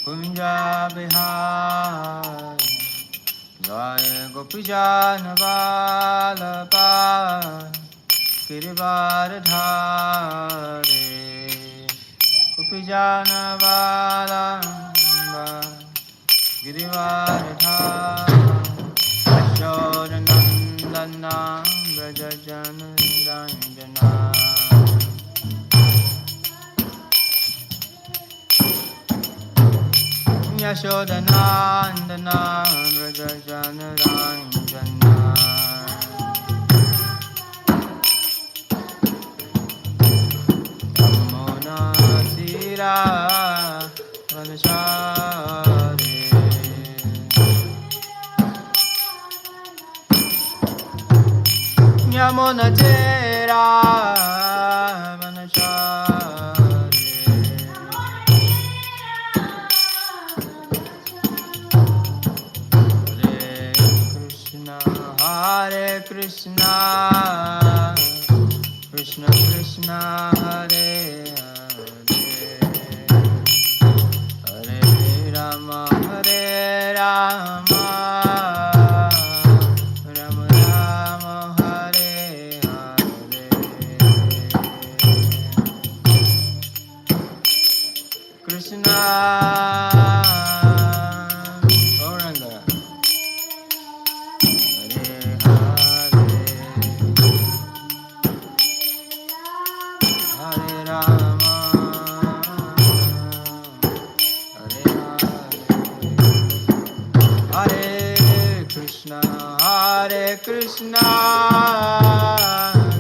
Kunja Bihar Jaya Gopijana Vallabha Girivardhari Gopijana Vallabha Girivardhari Yashodanandana Vrajajana Ranjana Yashodanandana Vrajajana Ranjana Yamuna Tira Vanashari Yamuna Tira Vanashari Hare Krishna, Krishna Krishna, Hare Hare, Hare Rama, Hare Rama, Rama Rama, Hare Hare, Krishna. Gauranga. Hare Rama, Hare Hare, Hare Krishna,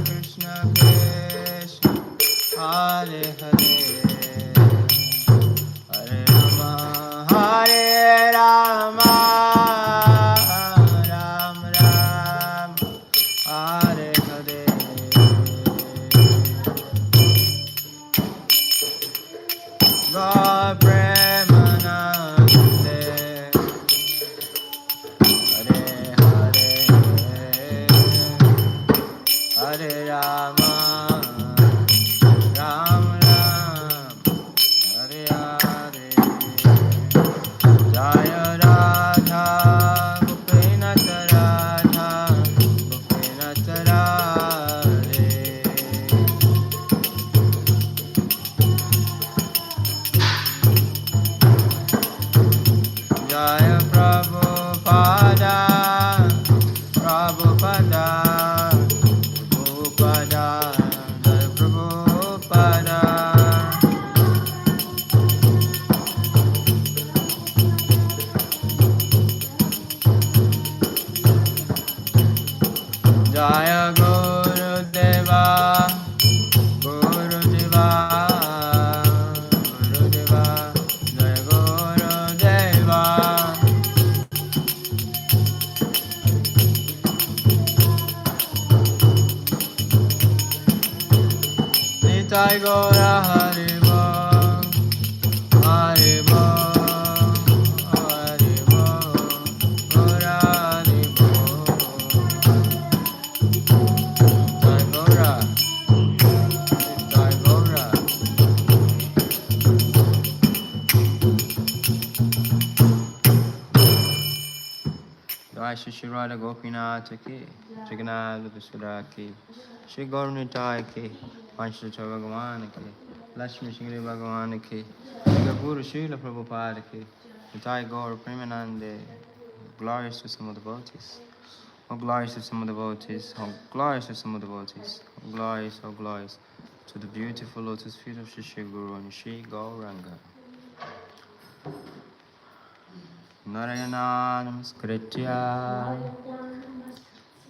Krishna Krishna, Hare Hare, Hare Rama, Hare Rama, Ram Ram, Hare Hare. God Premanande Hare Hare Hare Rama Ram Ram Hare Hare Jaya Radha Gopinath Radha Gopinath Radhe Jaya Prabhupada, Prabhupada, Prabhupada, Jaya Prabhupada. Jaya Gurudeva, Gurudeva, Gurudeva, Jaya Gurudeva. Nitai Gaura Haribo, Haribo, Haribo, Gaura Haribo. Nitai Gaura, Nitai Gaura. Jai Shri Radha Gopinath ki, Jagannath Vasuda ki, Shri Gaur Nitai ki, Panchatattva Bhagavan ki, Lakshmi Shri Bhagavan ki, Shri Guru Srila Prabhupada ki, Nitai Gaur Premanande, glorious to some of the devotees. Oh glorious to some of the devotees, oh glorious to some of the devotees, oh glorious to the beautiful lotus feet of Shri Shri Guru and Shri Gauranga. Narayana Namaskritya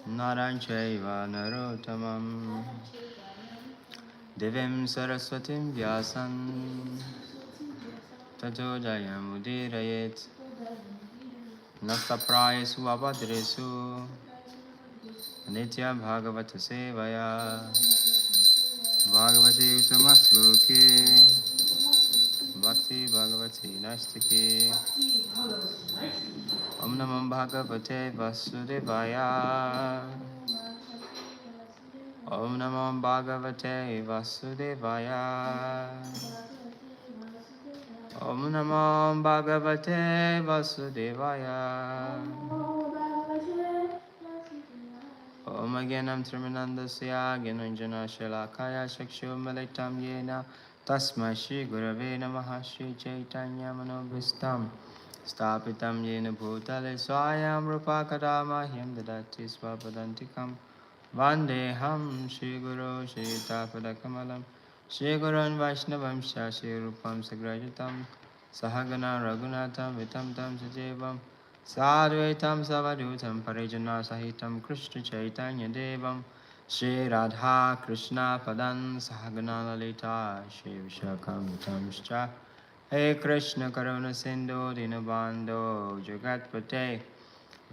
Naranchaiva Narottamam Devim Saraswatim Vyasam Tato Jayamudирayet Nastaprayesu Abhadresu Nitya Bhagavata Sevaya Bhagavati Utamasloke Bhakti Bhagavati Nastiki Om Namam Bhagavate Vasudevaya Om Namam Bhagavate Vasudevaya Om Namo Bhagavate Vasudevaya. Om Agyanam Trimanandasya Gyananjana Shalakaya Shakshur Malitam Yena Tasma Shri Gurave Namaha Shri Chaitanya Manobhistam Stapitam Yena Bhutale Swayam Rupa Kadama Hyam Dadati Swapadantikam Vandeham Shri Guru Shri Tapadakamalam Shri Gurun Vaishnavam Shri Rupam Sagrajatam Sahagana Raghunatham Vitam Tam Sajevam Sadvaitam Savadutam Parijana Sahitam Krishna Chaitanya Devam Shri Radha Krishna Padan Sahagana Lalita Shri Vishakam Vitamscha Hey Krishna Karuna Sindhu Dinabando Jagatpate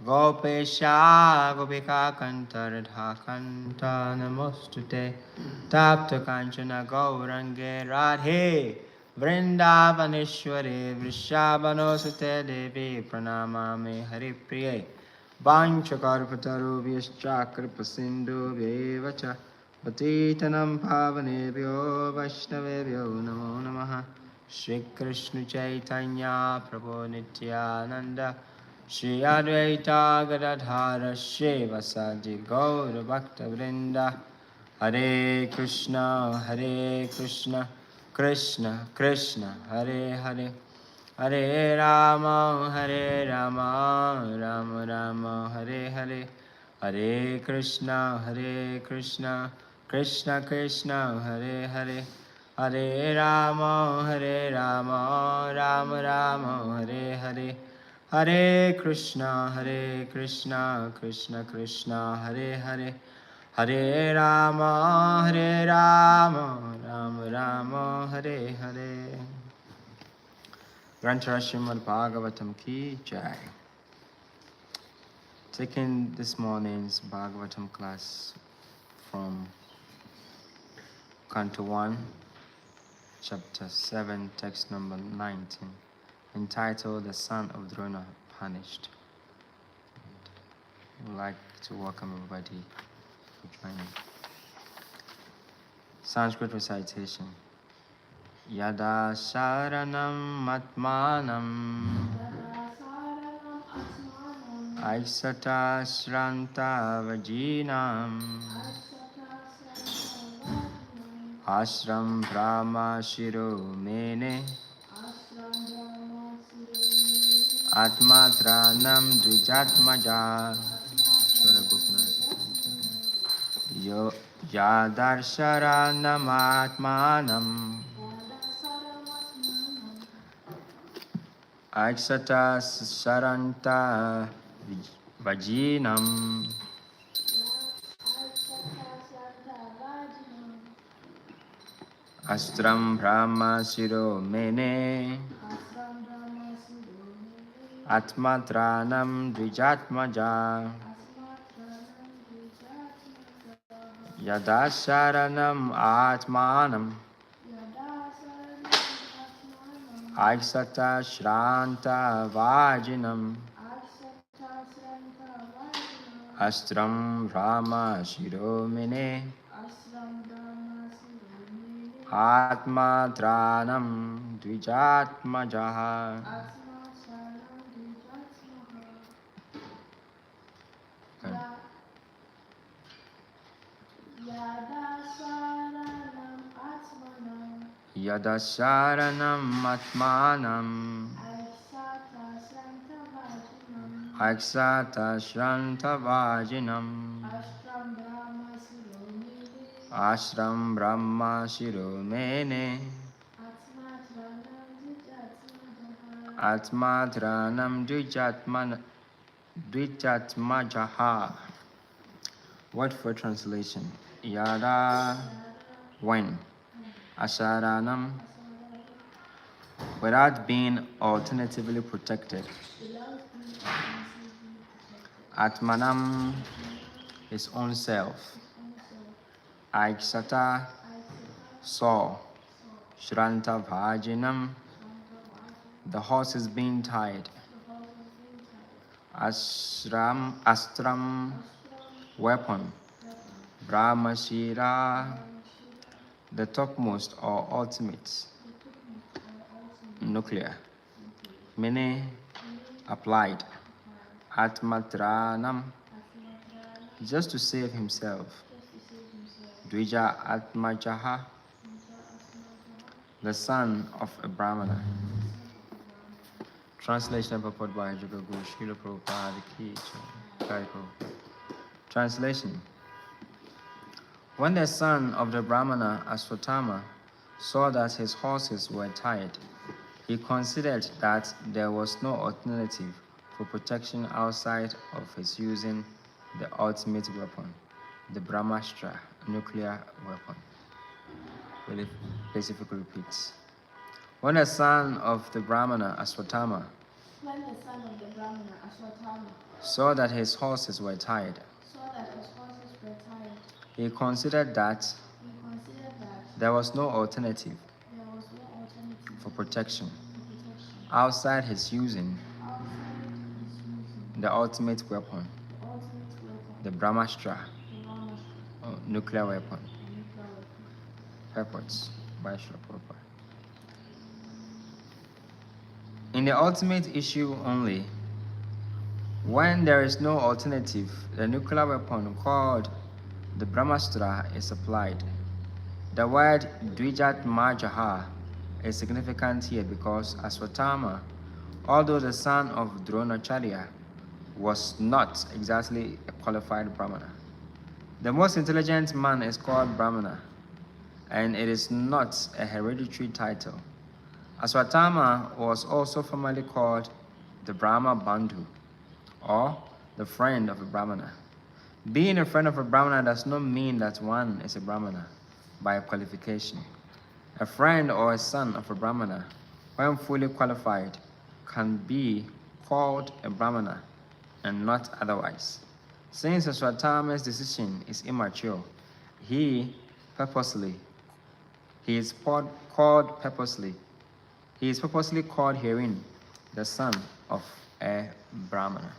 Gopesha Gopika Kanta Radha Kanta Namostute Tapta Kanchana Gaurange Radhe Vrindavaneshwari Vrishabhanosute Devi Pranamami Haripriye Vanchakarpatarubhyascha Kripasindubhyevacha Patitanam Pavanebhyo Vaishnavebhyo Namo Namaha Shri Krishna Chaitanya Prabhu Nityananda Shri Advaita Gadadhara Shivasadi Gaura Bhakta Vrinda Hare Krishna Krishna Krishna Hare Hare Hare Rama Rama Rama Hare Hare Hare Krishna Krishna Krishna Hare Hare Hare Rama Rama Rama Hare Hare Hare Krishna Krishna Krishna Hare Hare Hare Rama Rama Rama Hare Hare. Grantara Srimad Bhagavatam ki jai. Taking this morning's Bhagavatam class from Canto 1, Chapter 7, text number 19, entitled The Son of Drona Punished. I would like to welcome everybody for joining. Sanskrit recitation. Yada sharanam atmanam aisata shranta vajinam ashram brahma shiro mene atmatranam dvijatmaja. Yo yadarsharanam atmanam aisata sharanta vajinam astram brahma shiro mene atmatranam dvijatmaja. Yadasharanam atmanam aisata shranta vajinam astram brahma shiromine atmatranam dvijatmajaha. Yadasharanam atmanam aksata shranta vajinam ashram brahma shiromene atmatranam dvijatmajaha. Word for translation. Yada, when. Asharanam, without being alternatively protected. Atmanam, his own self. Aiksata, saw. Shranta Vajinam, the horse is being tied. Astram, weapon. Brahmashira, the topmost or ultimate. nuclear, meaning applied. Atmatranam, just to save himself. Dvija Atmajaha, the son of a Brahmana. Translation and purport by Jagagu Srila Prabhupada Ki Jai. Translation. When the son of the Brahmana Aswatthama saw that his horses were tired, he considered that there was no alternative for protection outside of his using the ultimate weapon, the Brahmastra, nuclear weapon. Well, it basically repeats. When the son of the Brahmana Aswatthama saw that his horses were tired, he considered that there was no alternative for protection outside his using the ultimate weapon, the Brahmastra, nuclear weapon. Purports by Srila Prabhupada. In the ultimate issue only, when there is no alternative, the nuclear weapon called the Brahmastra is applied. The word Dvijat Majaha is significant here because Aswatthama, although the son of Dronacharya, was not exactly a qualified Brahmana. The most intelligent man is called Brahmana, and it is not a hereditary title. Aswatthama was also formerly called the Brahma Bandhu, or the friend of a Brahmana. Being a friend of a Brahmana does not mean that one is a Brahmana by qualification. A friend or a son of a Brahmana, when fully qualified, can be called a Brahmana and not otherwise. Since Aswatthama's decision is immature, he is purposely called herein the son of a Brahmana.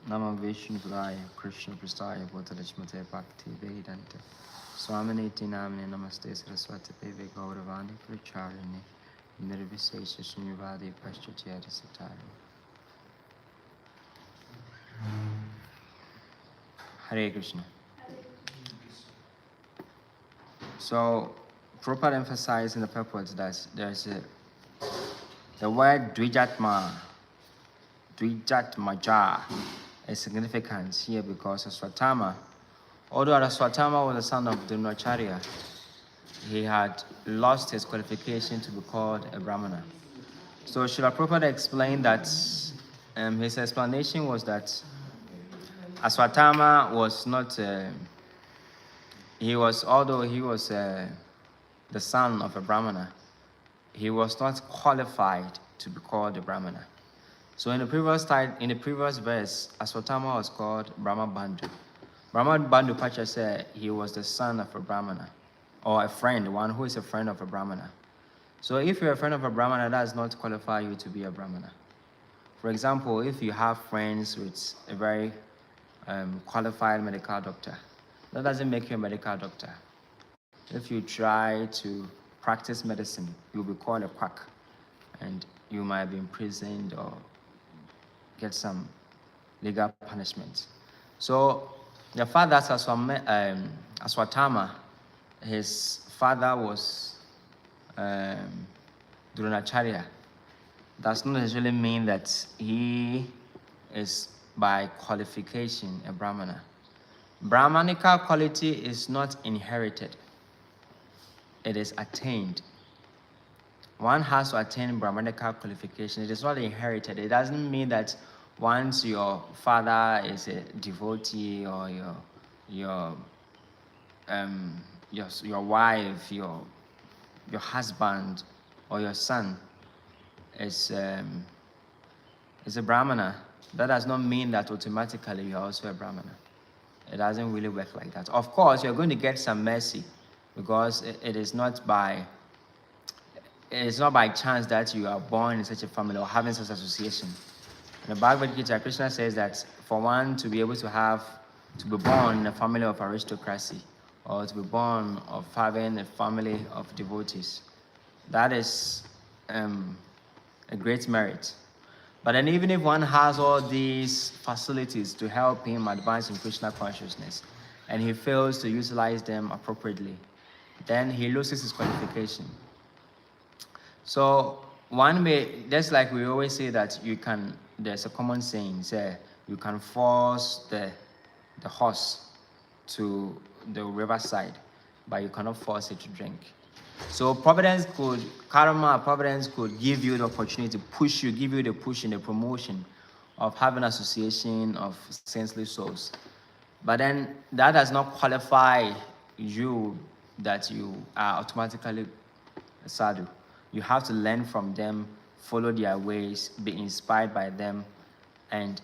Nama Vishnu Puraya Krishna Prastaya Bhuttalachmate Bhakti Vedanta Swaminiti Namine Namaste Saraswati Deve Gauravani Pracharini Nirvisesha Shunyavadi Paschachari Satari. Hare Krishna. So, Prabhupada emphasized in the purport that there's the word Dvijatmaja is significant here because Aswatthama, although Aswatthama was the son of Dronacharya, he had lost his qualification to be called a Brahmana. So Srila Prabhupada explained that his explanation was that Aswatthama was not, although he was the son of a Brahmana, he was not qualified to be called a Brahmana. So in the previous verse, Aswatthama was called Brahma Bandhu. Brahma Bandhu Pacha said he was the son of a Brahmana, or a friend, one who is a friend of a Brahmana. So if you're a friend of a Brahmana, that does not qualify you to be a Brahmana. For example, if you have friends with a very qualified medical doctor, that doesn't make you a medical doctor. If you try to practice medicine, you'll be called a quack, and you might be imprisoned or get some legal punishment. So the father Aswatthama, his father was Dronacharya. Does not necessarily mean that he is by qualification a Brahmana. Brahmanical quality is not inherited. It is attained. One has to attain Brahmanical qualification. It is not inherited. It doesn't mean that once your father is a devotee or your wife, your husband or your son is a Brahmana, that does not mean that automatically you are also a Brahmana. It doesn't really work like that. Of course, you're going to get some mercy because it is not by chance that you are born in such a family or having such association. In the Bhagavad Gita, Krishna says that for one to be able to be born in a family of aristocracy or to be born of having a family of devotees, That is a great merit. But then even if one has all these facilities to help him advance in Krishna consciousness, and he fails to utilize them appropriately, then he loses his qualification. So one may, just like we always say that there's a common saying, say, you can force the horse to the riverside, but you cannot force it to drink. So providence could give you the opportunity to push you, give you the push in the promotion of having association of saintly souls. But then that does not qualify you that you are automatically a sadhu. You have to learn from them, follow their ways, be inspired by them, and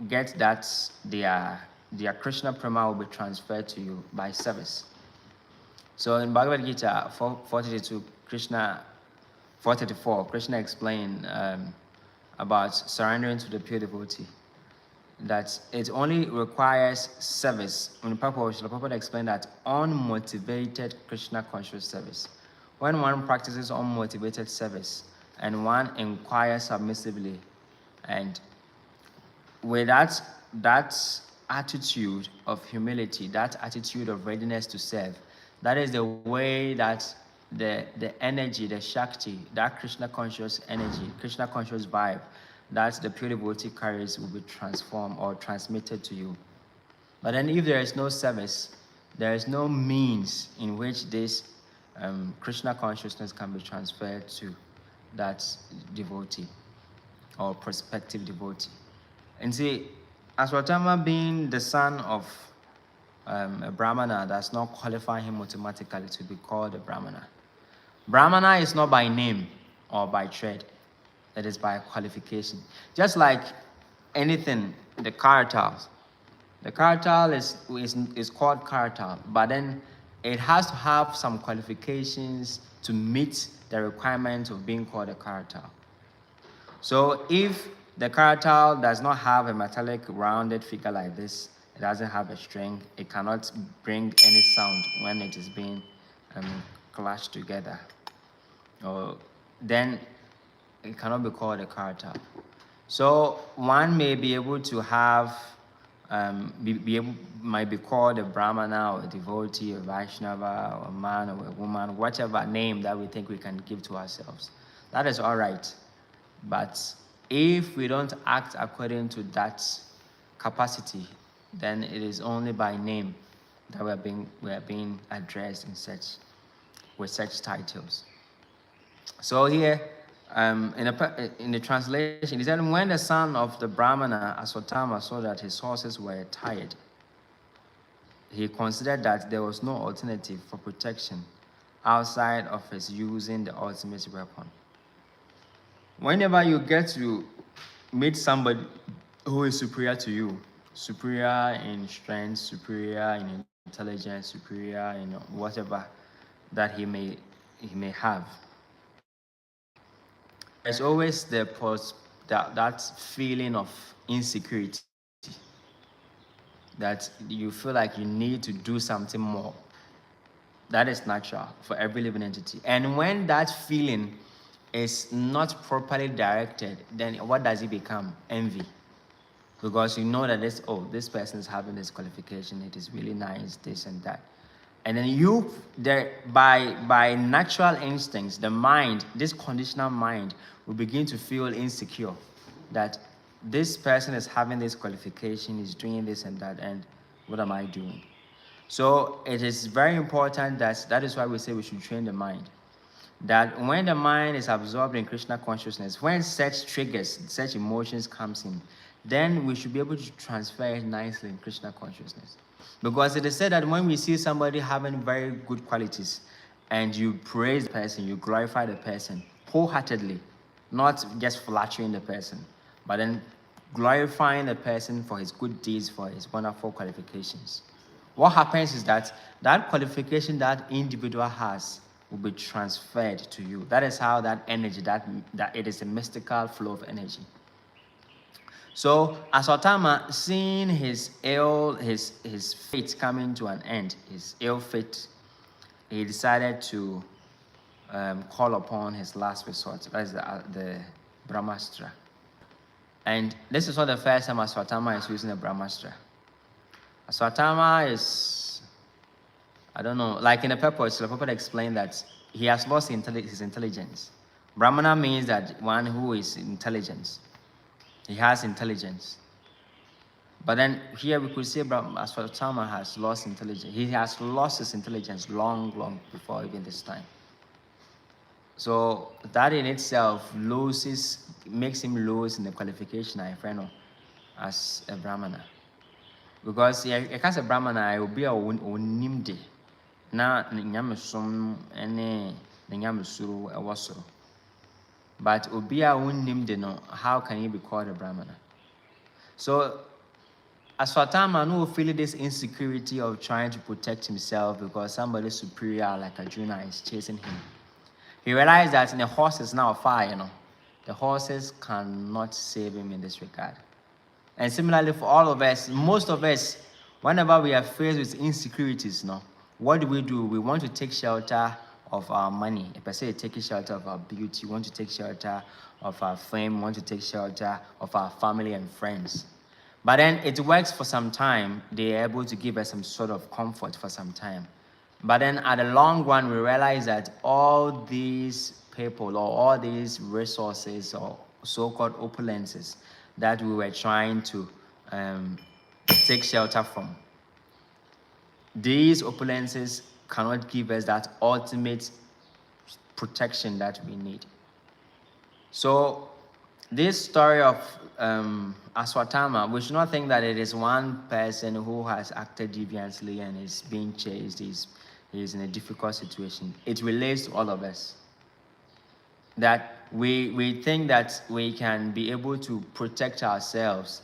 get that their Krishna prema will be transferred to you by service. So in Bhagavad Gita 432, 434, Krishna explained about surrendering to the pure devotee, that it only requires service. In Prabhupada explained that unmotivated Krishna conscious service. When one practices unmotivated service and one inquires submissively, and with that attitude of humility, that attitude of readiness to serve, that is the way that the energy, the Shakti, that Krishna conscious energy, Krishna conscious vibe that the pure devotee carries will be transformed or transmitted to you. But then if there is no service, there is no means in which this Krishna consciousness can be transferred to that devotee or prospective devotee. And see, Aswatthama being the son of a Brahmana does not qualify him automatically to be called a Brahmana. Brahmana is not by name or by trade. It is by qualification. Just like anything, the kartal. The kartal is called kartal, but then it has to have some qualifications to meet the requirements of being called a kartal. So if the kartal does not have a metallic rounded figure like this, it doesn't have a string, it cannot bring any sound when it is being clashed together, or then it cannot be called a kartal. So one may be able to have, might be called a Brahmana or a devotee, a Vaishnava, or a man or a woman, whatever name that we think we can give to ourselves. That is all right. But if we don't act according to that capacity, then it is only by name that we are being addressed with such titles. So here, in the translation, he said, when the son of the Brahmana, Aswatthama, saw that his horses were tired, he considered that there was no alternative for protection outside of his using the ultimate weapon. Whenever you get to meet somebody who is superior to you, superior in strength, superior in intelligence, superior in whatever that he may have, there's always that feeling of insecurity, that you feel like you need to do something more. That is natural for every living entity. And when that feeling is not properly directed, then what does it become? Envy. Because you know that this person is having this qualification, it is really nice, this and that. And then by natural instincts, the mind, this conditional mind, will begin to feel insecure that this person is having this qualification, is doing this and that, and what am I doing? So it is very important that is why we say we should train the mind. That when the mind is absorbed in Krishna consciousness, when such triggers, such emotions comes in, then we should be able to transfer it nicely in Krishna consciousness. Because it is said that when we see somebody having very good qualities, and you praise the person, you glorify the person wholeheartedly, not just flattering the person, but then glorifying the person for his good deeds, for his wonderful qualifications. What happens is that qualification that individual has will be transferred to you. That is how that energy, that it is a mystical flow of energy. So Aswatthama, seeing his fate coming to an end, his ill fate, he decided to call upon his last resort. That is the Brahmastra. And this is not the first time Aswatthama is using the Brahmastra. Aswatthama is, I don't know, like in the purport, the purport explained that he has lost his intelligence. Brahmana means that one who is intelligent. He has intelligence. But then here we could say Aswatthama has lost intelligence. He has lost his intelligence long before even this time. So that in itself makes him lose in the qualification, I find, as a Brahmana. Because as a Brahmana, I will be a unimde. Na nyamesum ene nyamesuru ewasuru. But ubia unimde no, how can he be called a Brahmana? So Aswatthama no feel this insecurity of trying to protect himself because somebody superior like Arjuna is chasing him. He realized that the horse is now fire, the horses cannot save him in this regard. And similarly for all of us, most of us, whenever we are faced with insecurities, what do? We want to take shelter of our money. If I say take shelter of our beauty, we want to take shelter of our fame, we want to take shelter of our family and friends. But then it works for some time. They are able to give us some sort of comfort for some time. But then at the long run, we realize that all these people or all these resources or so-called opulences that we were trying to take shelter from, these opulences cannot give us that ultimate protection that we need. So this story of Aswatthama, we should not think that it is one person who has acted deviantly and is being chased, he is in a difficult situation. It relates to all of us. That we think that we can be able to protect ourselves.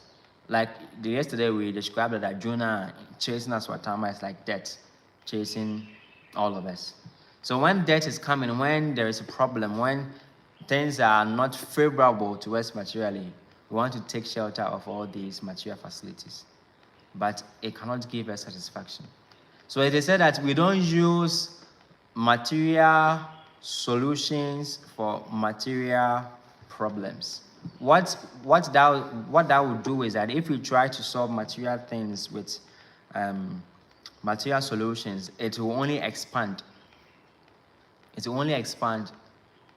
Like yesterday we described that Arjuna chasing Aswatthama is like death, chasing all of us. So when death is coming, when there is a problem, when things are not favorable to us materially, we want to take shelter of all these material facilities. But it cannot give us satisfaction. So it is said that we don't use material solutions for material problems. What that would do is that if we try to solve material things with material solutions, it will only expand. It will only expand.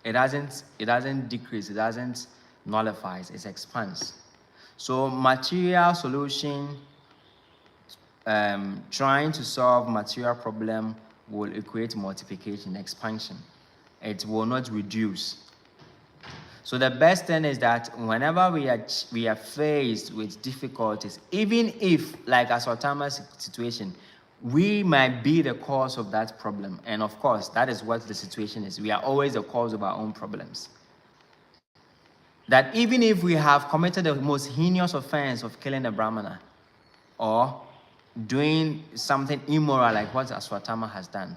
It doesn't decrease. It doesn't nullify. It expands. So material solution, trying to solve material problem will equate multiplication, expansion. It will not reduce. So the best thing is that whenever we are faced with difficulties, even if, like Aswatthama's situation, we might be the cause of that problem. And of course, that is what the situation is. We are always the cause of our own problems. That even if we have committed the most heinous offense of killing a Brahmana or doing something immoral like what Aswatthama has done,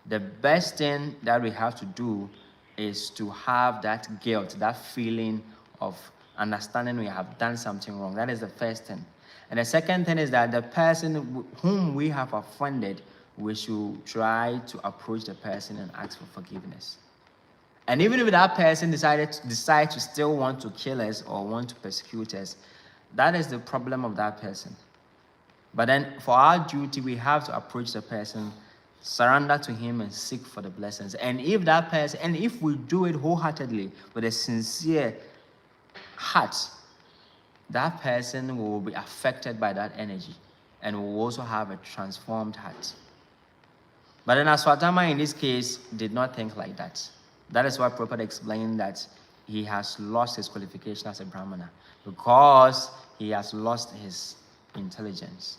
the best thing that we have to do is to have that guilt, that feeling of understanding we have done something wrong. That is the first thing. And the second thing is that the person whom we have offended, we should try to approach the person and ask for forgiveness. And even if that person decides to still want to kill us or want to persecute us, that is the problem of that person. But then for our duty, we have to approach the person, surrender to him and seek for the blessings. And if we do it wholeheartedly with a sincere heart, that person will be affected by that energy and will also have a transformed heart. But then Aswatthama in this case did not think like that. That is why Prabhupada explained that he has lost his qualification as a Brahmana because he has lost his intelligence.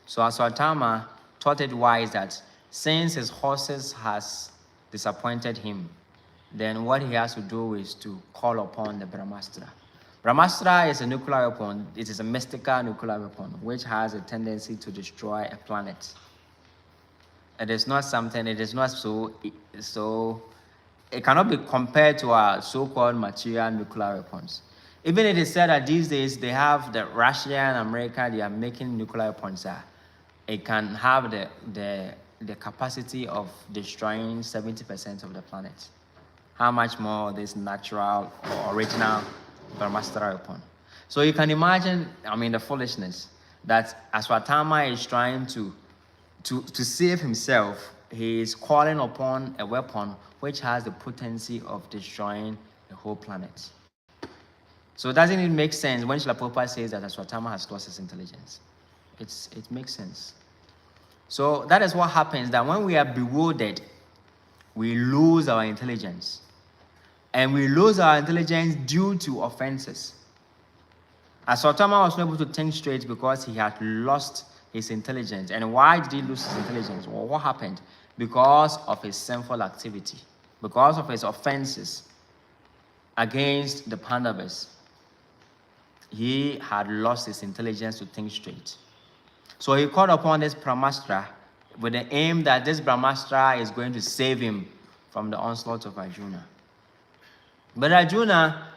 So Aswatthama thought it wise that since his horses has disappointed him, then what he has to do is to call upon the Brahmastra. Brahmastra is a nuclear weapon. It is a mystical nuclear weapon which has a tendency to destroy a planet. It is not so, it cannot be compared to our so-called material nuclear weapons. Even it is said that these days they have Russia and America, they are making nuclear weapons. It can have the the capacity of destroying 70% of the planet. How much more this natural or original Brahmastra weapon? So you can imagine, the foolishness that Aswatthama is trying to save himself. He is calling upon a weapon which has the potency of destroying the whole planet. So doesn't it make sense when Srila Prabhupada says that Aswatthama has lost his intelligence? It makes sense. So that is what happens, that when we are bewildered, we lose our intelligence. And we lose our intelligence due to offenses. Aswatthama was not able to think straight because he had lost his intelligence. And why did he lose his intelligence? Well, what happened? Because of his sinful activity, because of his offenses against the Pandavas. He had lost his intelligence to think straight. So he called upon this Brahmastra with the aim that this Brahmastra is going to save him from the onslaught of Arjuna. But Arjuna,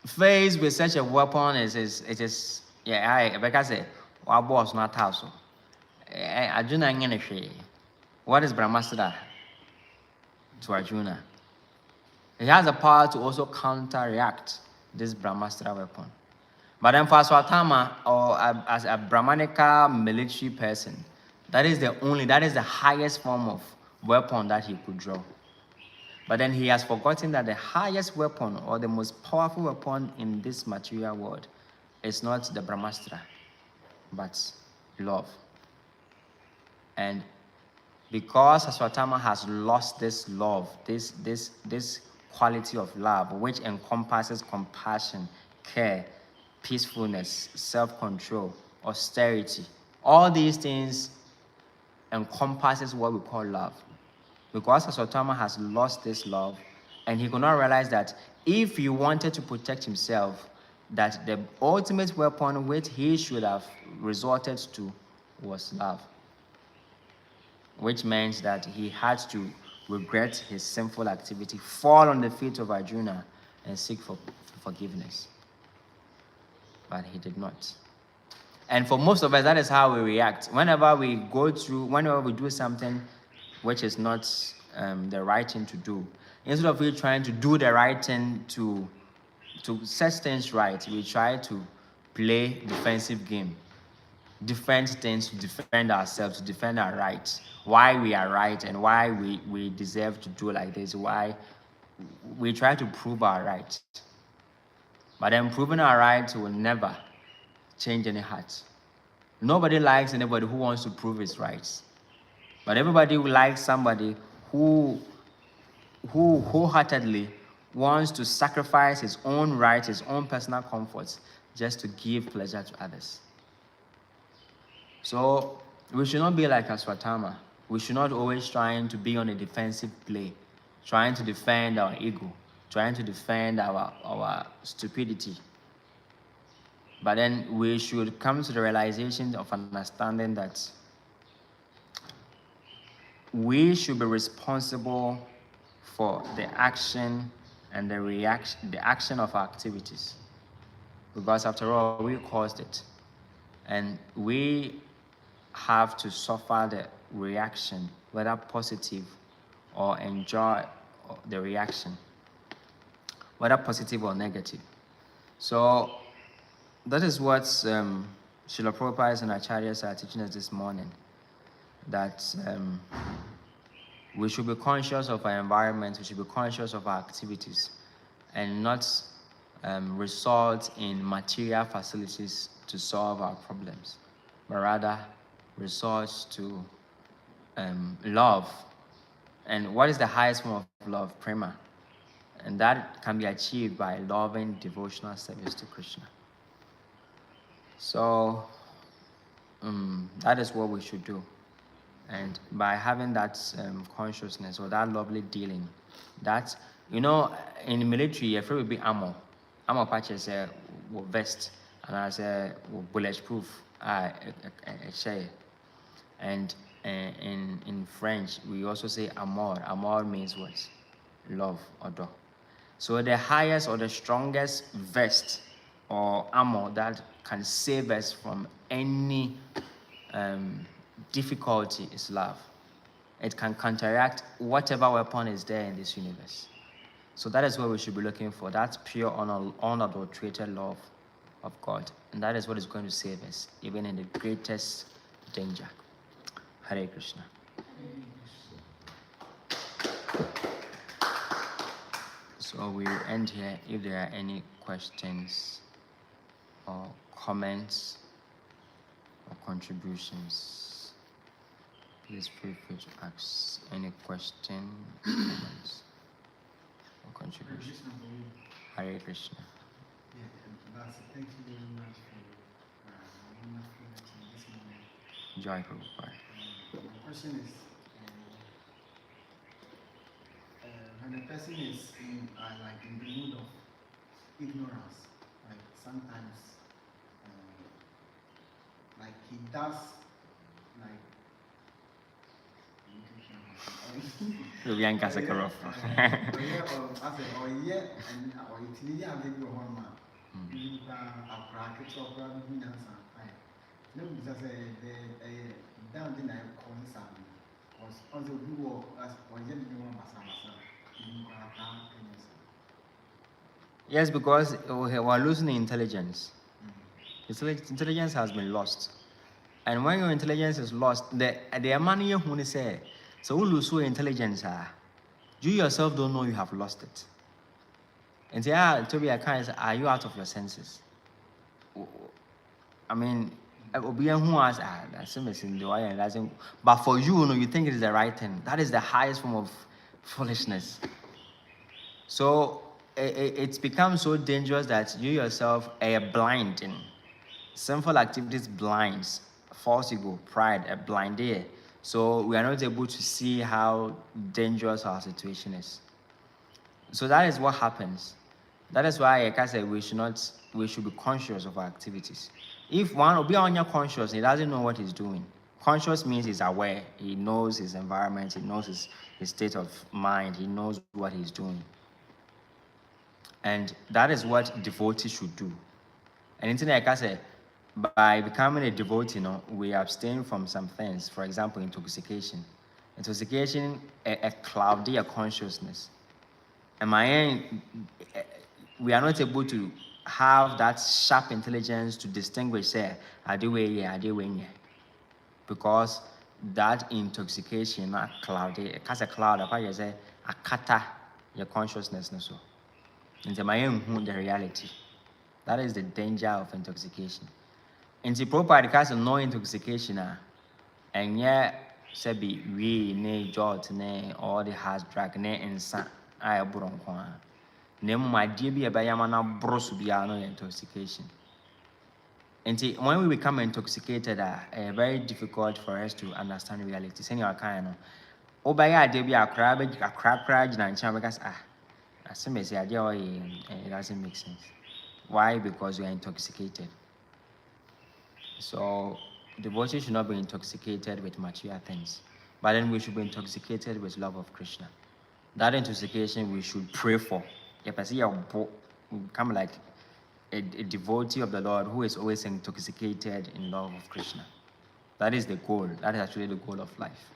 faced with such a weapon, it is, like I say, our boss not house. Arjuna, what is Brahmastra to Arjuna? He has the power to also counteract this Brahmastra weapon. But then for Aswatthama, or as a Brahmanica military person, that is the highest form of weapon that he could draw. But then he has forgotten that the highest weapon or the most powerful weapon in this material world is not the Brahmastra, but love. And because Aswatthama has lost this love, this quality of love, which encompasses compassion, care, peacefulness, self-control, austerity, all these things encompasses what we call love. Because Aswatthama has lost this love, and he could not realize that if he wanted to protect himself, that the ultimate weapon which he should have resorted to was love. Which meant that he had to regret his sinful activity, fall on the feet of Arjuna, and seek for forgiveness. But he did not. And for most of us, that is how we react. Whenever we do something which is not the right thing to do, instead of we trying to do the right thing to set things right, we try to play defensive game, defend things to defend ourselves, to defend our rights, why we are right and why we deserve to do like this, why we try to prove our rights. But then proving our rights will never change any heart. Nobody likes anybody who wants to prove his rights. But everybody likes somebody who wholeheartedly wants to sacrifice his own rights, his own personal comforts, just to give pleasure to others. So we should not be like Aswatthama. We should not always trying to be on a defensive play, trying to defend our ego, trying to defend our stupidity. But then we should come to the realization of understanding that we should be responsible for the action and the action of our activities. Because after all, we caused it. And we have to suffer the reaction, whether positive or enjoy the reaction, whether positive or negative. So that is what Srila Prabhupada and Acharyas are teaching us this morning, that we should be conscious of our environment, we should be conscious of our activities, and not resort in material facilities to solve our problems, but rather resort to love. And what is the highest form of love? Prema. And that can be achieved by loving devotional service to Krishna. So that is what we should do. And by having that consciousness or that lovely dealing, that, in the military, if it would be armor patches, vest, and I say bulletproof, and in French, we also say amour. Amour means what? Love or dog. So the highest or the strongest vest or armor that can save us from any difficulty is love. it can counteract whatever weapon is there in this universe. So that is what we should be looking for. That's pure, unadulterated love of God. And that is what is going to save us, even in the greatest danger. Hare Krishna. So we will end here. If there are any questions or comments or contributions, please feel free to ask any question, comments, or contributions. Hare Krishna. Thank you very much for wonderful lecture this morning. Joy Prabhupada. My question is, when a person is in the mood of ignorance, like sometimes, like he does, like Yes, because we are losing intelligence. Intelligence has been lost. And when your intelligence is lost, the money you say, so we lose your intelligence. You yourself don't know you have lost it. And say, Toby, I can't say, are you out of your senses? I mean, but for you, you think it is the right thing. That is the highest form of foolishness. So it becomes so dangerous that you yourself are blind in sinful activities, blinds, false ego, pride, a blind ear. So we are not able to see how dangerous our situation is. So that is what happens. That is why, like I said, we should be conscious of our activities. If one will be on your conscious, he doesn't know what he's doing. Conscious means he's aware. He knows his environment. He knows his state of mind. He knows what he's doing. And that is what devotees should do. And like I said, by becoming a devotee, we abstain from some things. For example, intoxication. Intoxication, a cloudy consciousness. And we are not able to have that sharp intelligence to distinguish, say, because that intoxication, not cloudy, because a cloud, I say, a kata your consciousness, so. Into my own the reality. That is the danger of intoxication. Into proper because of no intoxication, and yet, sabi we ne jot ne all the has drag ne insa I bron kwa. Name my dear be a bayamana brosubiano intoxication. And when we become intoxicated, very difficult for us to understand reality. Send your kind of Obaya de be a crab, and because it doesn't make sense. Why? Because we are intoxicated. So devotee should not be intoxicated with material things, but then we should be intoxicated with love of Krishna. That intoxication we should pray for. If I see you become like a devotee of the Lord who is always intoxicated in love of Krishna. That is the goal. That is actually the goal of life.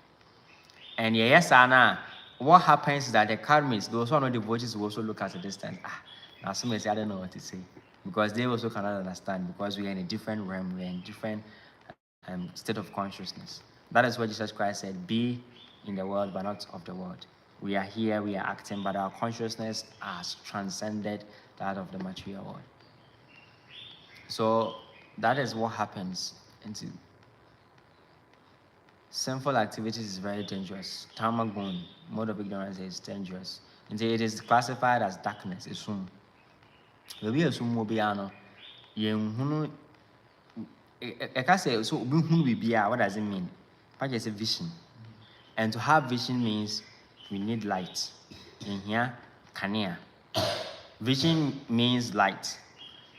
And yes, Anna, what happens is that the karmics, those who are not devotees, will also look at a distance. Now somebody say, I don't know what to say. Because they also cannot understand, because we are in a different realm, we are in a different state of consciousness. That is what Jesus Christ said, be in the world, but not of the world. We are here, we are acting, but our consciousness has transcended that of the material world. So that is what happens. Sinful activities is very dangerous. Tamagun, mode of ignorance, is dangerous. And it is classified as darkness. It's soon. Maybe a soon will be ano. I can say so. What does it mean? What is a vision? And to have vision means we need light. In here, kania. Vision means light.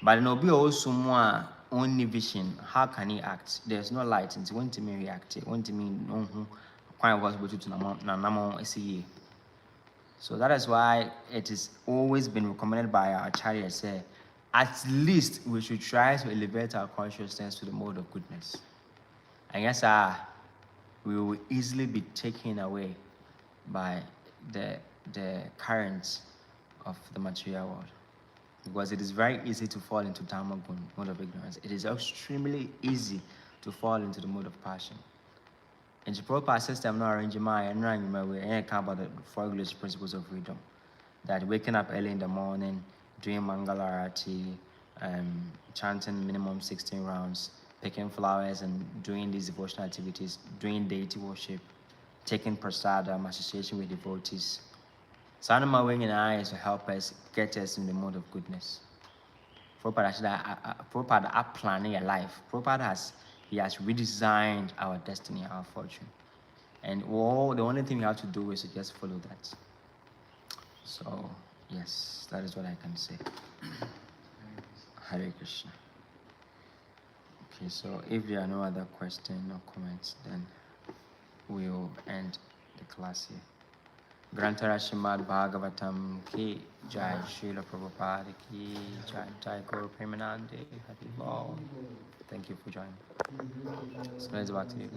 But no be also more only vision. How can he act? There's no light. It's when to me react. When to me no quite was to na see. So that is why it is always been recommended by our Acharya say, at least we should try to elevate our consciousness to the mode of goodness. And yes, we will easily be taken away by the currents of the material world. Because it is very easy to fall into dharma gun, mode of ignorance. It is extremely easy to fall into the mode of passion. In the proper system, now arrange my and running my way, and come about the four religious principles of freedom. That waking up early in the morning, doing Mangalarati, chanting minimum 16 rounds, picking flowers and doing these devotional activities, doing deity worship, taking prasadam, association with devotees. Sanama Wing and I is to help us get us in the mode of goodness. Prabhupada planning your life. Prabhupada he has redesigned our destiny, our fortune. And the only thing we have to do is to just follow that. So, yes, that is what I can say. Hare Krishna. Okay, so if there are no other questions or comments, then we'll end the class here. Grantara Srimad Bhagavatam ki Jai, Srila Prabhupada ki Jai, Jai Guru Premanande, Hari Bol. Thank you for joining. So let's back to you.